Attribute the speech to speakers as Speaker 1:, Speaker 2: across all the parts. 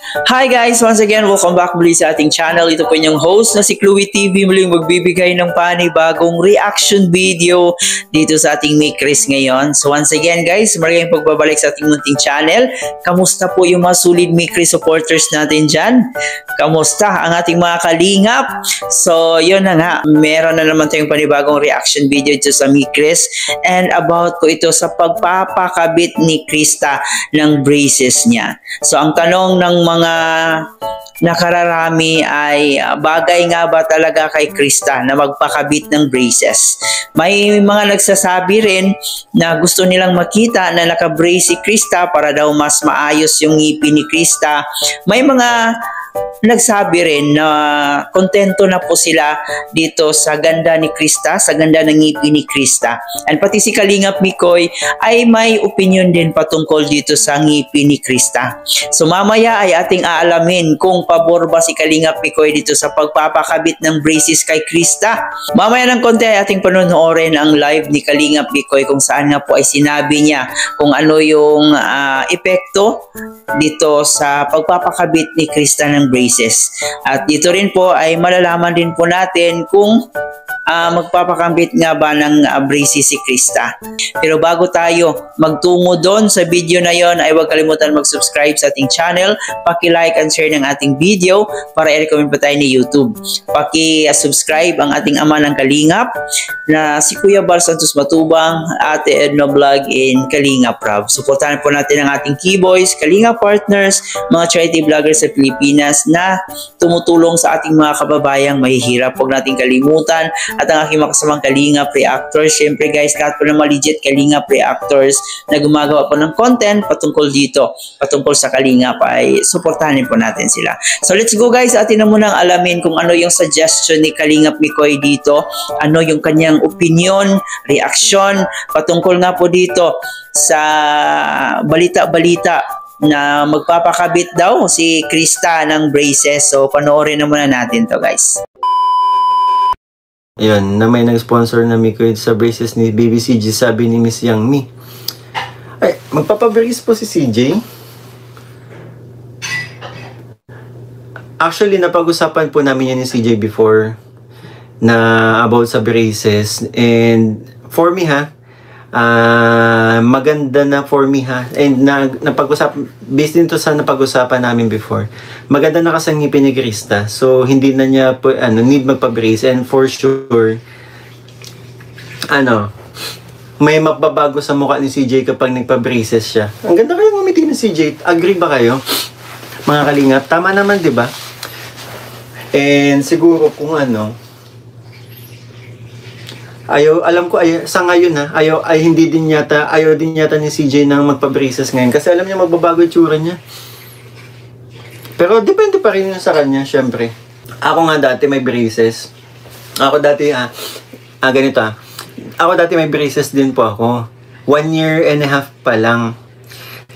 Speaker 1: Hi guys! Once again, welcome back muli sa ating channel. Ito po inyong host na si Chloe TV, muling magbibigay ng panibagong reaction video dito sa ating May Chris ngayon. So once again guys, maraming pagbabalik sa ating munting channel. Kamusta po yung mga solid May Chris supporters natin dyan? Kamusta ang ating mga kalingap? So yun na nga, meron na naman tayong panibagong reaction video dito sa May Chris. And about po ito sa pagpapakabit ni Krista ng braces niya. So ang tanong ng mga nakararami ay bagay nga ba talaga kay Krista na magpakabit ng braces? May mga nagsasabi rin na gusto nilang makita na naka-brace si Krista para daw mas maayos yung ngipin ni Krista. May mga nagsabi rin na kontento na po sila dito sa ganda ni Krista, sa ganda ng ngipin ni Krista. And pati si Kalingap Mikoy ay may opinion din patungkol dito sa ngipin ni Krista. So mamaya ay ating aalamin kung pabor ba si Kalingap Mikoy dito sa pagpapakabit ng braces kay Krista. Mamaya ng konti ay ating panonoorin ang live ni Kalingap Mikoy kung saan nga po ay sinabi niya kung ano yung epekto dito sa pagpapakabit ni Krista ng braces. At dito rin po ay malalaman din po natin kung magpapakambit nga ba ng braces si Krista. Pero bago tayo magtungo doon sa video na yon, ay huwag kalimutan mag-subscribe sa ating channel, paki-like and share ng ating video para i-recommend pa tayo ni YouTube. Paki-subscribe ang ating ama ng Kalingap na si Kuya Bal Santos Matubang, Ate Edna Vlog in Kalingap Rob. Suportahan po natin ang ating Keyboys, Kalingap partners, mga charity vloggers sa Pilipinas na tumutulong sa ating mga kababayang mahihirap. Huwag natin kalimutan at ang aking makasamang Kalingap reactors. Siyempre guys, lahat po ng mga legit Kalingap reactors na gumagawa po ng content patungkol dito, patungkol sa Kalingap, ay suportahan po natin sila. So let's go guys, atin na munang alamin kung ano yung suggestion ni Kalingap Mikoy dito, ano yung kanyang opinion, reaction patungkol nga po dito sa balita-balita na magpapakabit daw si Krista ng braces. So panoorin na muna natin to guys.
Speaker 2: Ayun, na may nag-sponsor na Mikoy sa braces ni Baby CJ, sabi ni Miss Yang Mi. Ay, magpapabrace po si CJ. Actually, napag-usapan po namin yan ni CJ before na about sa braces. And for me ha, maganda na for me ha. And napag-usapan, based din to sa napag-usapan namin before, maganda na kasi ang ngipin ni Krista. So, hindi na niya po, need magpa-brace. And for sure, may magbabago sa mukha ni CJ kapag nagpa-braces siya. Ang ganda kayo ngumiti ni CJ. Agree ba kayo? Mga Kalingap, tama naman, di ba? And siguro kung alam ko sa ngayon hindi din yata ni CJ nang magpa-braces ngayon kasi alam niya magbabago yung tsura niya. Pero depende pa rin sa kanya, syempre. Ako nga dati may braces. Ako dati Ako dati may braces din po ako. 1 year and a half pa lang.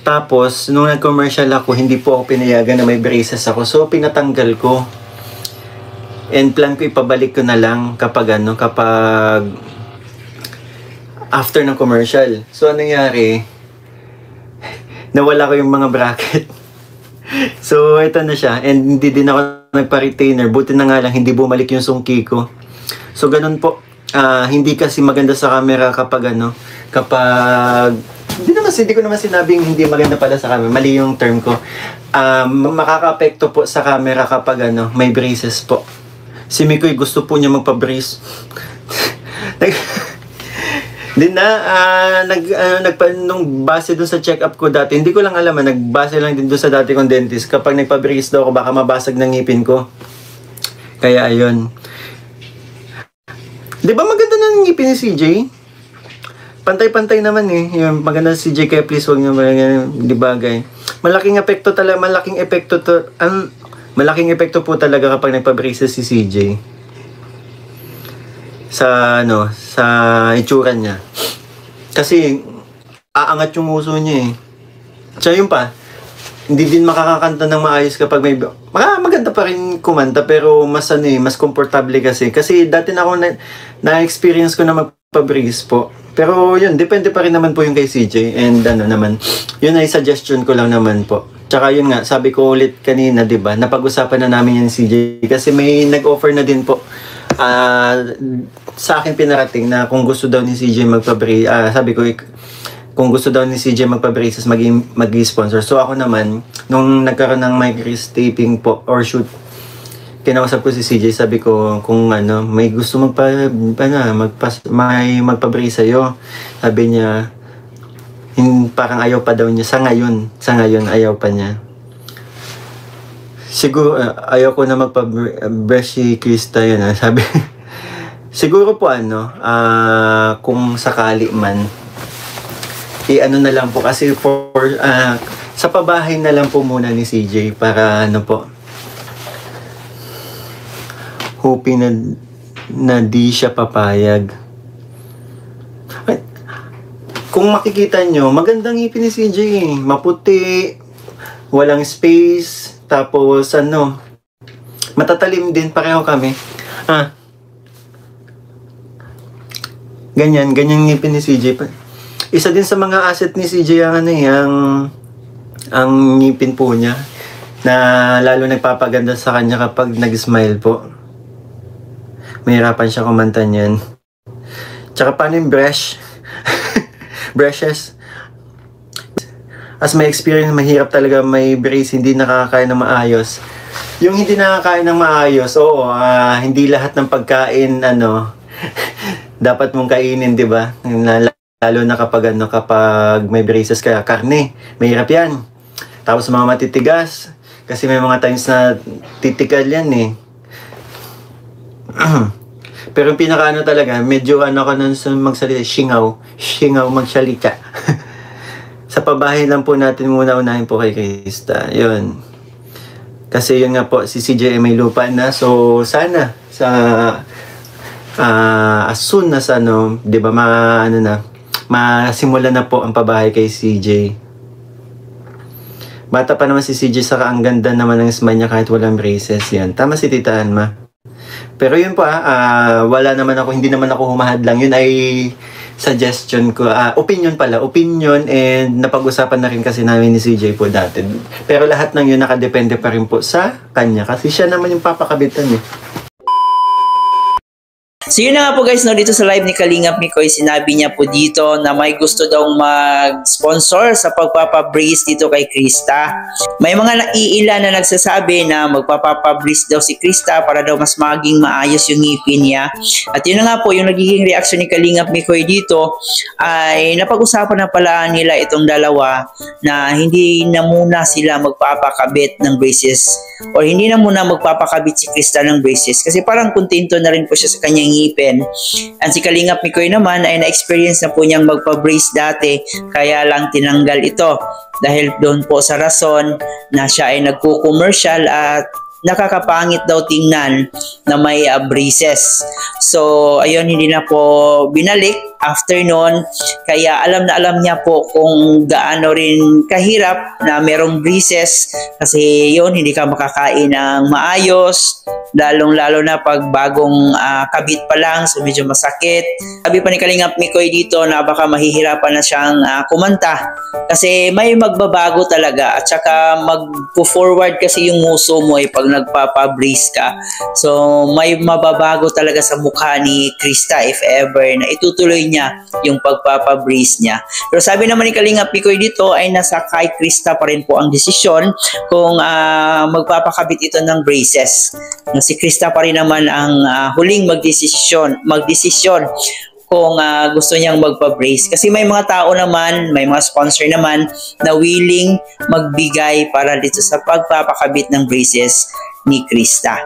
Speaker 2: Tapos nung nag-commercial ako, hindi po ako pinayagan na may braces ako. So pinatanggal ko. And plan ko ipabalik ko na lang kapag after ng commercial. So, anong nangyari? Nawala ko yung mga bracket. So, ito na siya. And hindi din ako nagpa-retainer. Buti na nga lang, hindi bumalik yung sungki ko. So, ganun po. Hindi kasi maganda sa camera kapag hindi ko naman sinabing hindi maganda pala sa camera. Mali yung term ko. Makaka-apekto po sa camera kapag may braces po. Si Mikoy gusto po niya magpa-brace. Nung base dun sa check-up ko dati, hindi ko lang alam, nagbase lang din dun sa dati kong dentist. Kapag nagpa-brace daw ako, baka mabasag ng ngipin ko. Kaya ayun. Di ba maganda na ng ngipin ni CJ? Pantay-pantay naman eh. Yung maganda si CJ, kaya please huwag niyo di bagay. Malaking epekto po talaga kapag nagpa-braces si CJ. Sa itsura niya. Kasi aangat yung uso niya eh. Siya yung pa, hindi din makakakanta ng maayos kapag may maganda pa rin kumanta pero mas mas komportable kasi dati na ako na-experience ko na magpa-brace po. Pero yun, depende pa rin naman po yung kay CJ and naman. Yun ay suggestion ko lang naman po. Tsaka yun nga, sabi ko ulit kanina, di ba, napag-usapan na namin yan si CJ. Kasi may nag-offer na din po sa akin pinarating na kung gusto daw ni CJ magpa-braces, sabi ko, kung gusto daw ni CJ magpa-braces, mag-sponsor. So ako naman, nung nagkaroon ng micris taping po, or shoot, kinausap ko si CJ, sabi ko, kung may gusto may magpa-brace sa'yo. Sabi niya, parang ayaw pa daw niya sa ngayon ayaw pa niya. Siguro ayaw ko na magpa-brush si Krista yun, sabi. Siguro po kung sakali man na lang po kasi sa pabahay na lang po muna ni CJ para po, hoping na di siya papayag. Kung makikita nyo, magandang ngipin ni CJ. Maputi, walang space, tapos matatalim din, pareho kami. Ganyan ngipin ni CJ. Isa din sa mga asset ni CJ ang ngipin po niya, na lalo nagpapaganda sa kanya kapag nag-smile po. Mahirapan siya kumanta niyan. Tsaka paano yung brush? Brushes. As my experience, mahirap talaga may brace, hindi nakakakain ng maayos. Yung hindi nakakain ng maayos, hindi lahat ng pagkain, dapat mong kainin, di ba? Lalo na kapag may braces kaya karne, mahirap yan. Tapos mga matitigas, kasi may mga times na titigal yan Pero yung pinaka talaga, medyo ka nun sa magsalita, singaw magsalita. Sa pabahay lang po natin muna unahin po kay Krista. Yun. Kasi yun nga po, si CJ may lupa na. So, sana, as soon as di ba, masimula na po ang pabahay kay CJ. Bata pa naman si CJ, saka ang ganda naman ng smile niya kahit walang braces. Yan. Tama si Tita Anma. Pero yun po hindi naman ako humahadlang. Yun ay suggestion ko, opinion, and napag-usapan na rin kasi namin ni CJ po dati. Pero lahat ng yun nakadepende pa rin po sa kanya kasi siya naman yung papakabitan
Speaker 1: So yun na nga po guys, dito sa live ni Kalingap Mikoy, sinabi niya po dito na may gusto daw mag-sponsor sa pagpapabrace dito kay Krista. May mga naiila na nagsasabi na magpapabrace daw si Krista para daw mas maging maayos yung ngipin niya. At yun na nga po, yung nagiging reaction ni Kalingap Mikoy dito ay napag-usapan na pala nila itong dalawa na hindi na muna sila magpapakabit ng braces, or hindi na muna magpapakabit si Krista ng braces kasi parang kontento na rin po siya sa kanyang ngipin. And si Kalingap Mikoy naman ay na-experience na po niyang magpa-brace dati, kaya lang tinanggal ito dahil doon po sa rason na siya ay nagko-commercial at nakakapangit daw tingnan na may braces. So ayun, hindi na po binalik after nun, kaya alam na alam niya po kung gaano rin kahirap na merong braces kasi yun, hindi ka makakain ng maayos, lalong-lalo na pag bagong kabit pa lang, so medyo masakit. Sabi pa ni Kalingap Mikoy dito na baka mahihirapan na siyang kumanta kasi may magbabago talaga at saka mag-forward kasi yung nguso mo pag nagpapabrace ka. So may mababago talaga sa mukha ni Krista if ever na itutuloy niya yung pagpapabrace niya. Pero sabi naman ni Kalingap Mikoy dito ay nasa kay Krista pa rin po ang desisyon kung magpapakabit ito ng braces. Si Krista pa rin naman ang huling magdesisyon kung gusto niyang magpa-brace. Kasi may mga tao naman, may mga sponsor naman na willing magbigay para dito sa pagpapakabit ng braces ni Krista.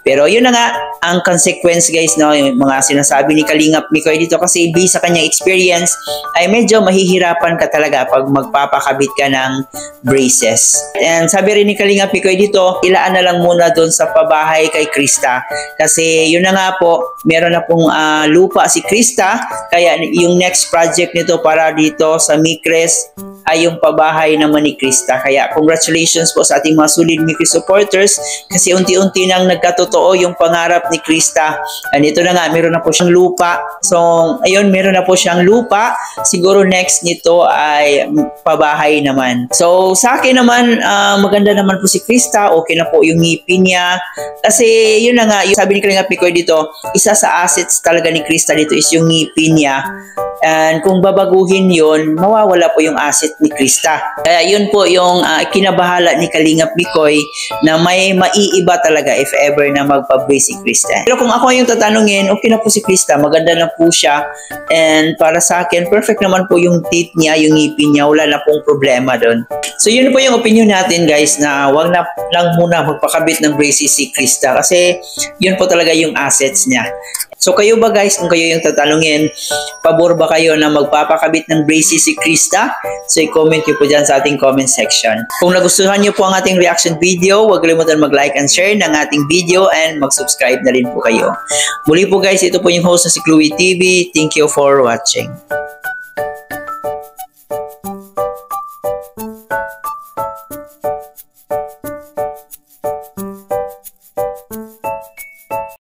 Speaker 1: Pero yun na nga ang consequence guys, yung mga sinasabi ni Kalingap Mikoy dito kasi based sa kanyang experience ay medyo mahihirapan ka talaga pag magpapakabit ka ng braces. And sabi rin ni Kalingap Mikoy dito, ilaan na lang muna doon sa pabahay kay Krista kasi yun na nga po, meron na pong lupa si Krista, kaya yung next project nito para dito sa Micres ay yung pabahay naman ni Krista. Kaya congratulations po sa ating mga solid Mickey supporters kasi unti-unti nang nagkatotoo yung pangarap ni Krista. And ito na nga, meron na po siyang lupa. So, ayun, meron na po siyang lupa. Siguro next nito ay pabahay naman. So, sa akin naman, maganda naman po si Krista. Okay na po yung ngipin niya. Kasi, yun na nga, yung sabi ni Kalinga Picoy dito, isa sa assets talaga ni Krista dito is yung ngipin niya. And kung babaguhin yon, mawawala po yung asset ni Krista. Kaya yun po yung kinabahala ni Kalingap Picoy na may maiiba talaga if ever na magpa-brace si Krista. Pero kung ako yung tatanungin, okay na po si Krista, maganda na po siya. And para sa akin, perfect naman po yung teeth niya, yung ngipin niya, wala na pong problema doon. So yun po yung opinion natin guys na wag na lang muna magpakabit ng braces si Krista kasi yun po talaga yung assets niya. So kayo ba guys, kung kayo yung tatanungin, pabor ba kayo na magpapakabit ng braces si Krista? So i-comment nyo po dyan sa ating comment section. Kung nagustuhan nyo po ang ating reaction video, huwag kalimutan mag-like and share ng ating video and mag-subscribe na rin po kayo. Muli po guys, ito po yung host na si Chloe TV. Thank you for watching.